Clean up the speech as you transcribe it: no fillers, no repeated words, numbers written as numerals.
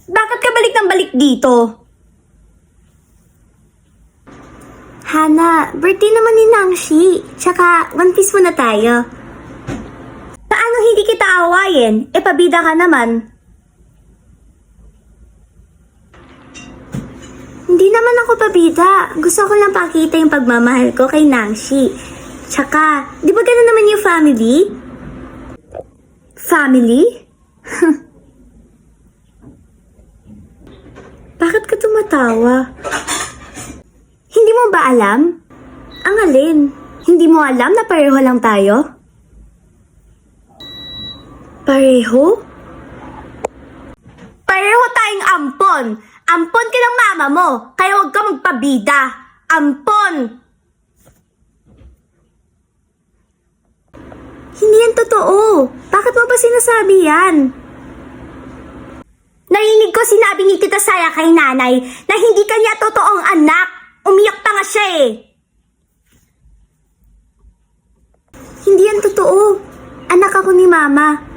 Bakit ka balik ng balik dito? Hana, birthday naman ni Nangshi. Tsaka, one piece muna tayo. Paano hindi kita awayin? E pabida ka naman. Hindi naman ako pabida. Gusto ko lang pakita yung pagmamahal ko kay Nangshi. Tsaka, di ba gano'n naman yung family? Family? Bakit ka tumatawa? Hindi mo ba alam? Ang alin? Hindi mo alam na pareho lang tayo? Pareho? Pareho tayong ampon! Ampon ka ng mama mo, kaya huwag ka magpabida! Ampon! Hindi yan totoo! Bakit mo ba sinasabi yan? Narinig ko sinabi ni Tita Sara kay nanay na hindi kanya totoong anak. Umiyak pa nga siya eh. Hindi yan totoo. Anak ako ni mama.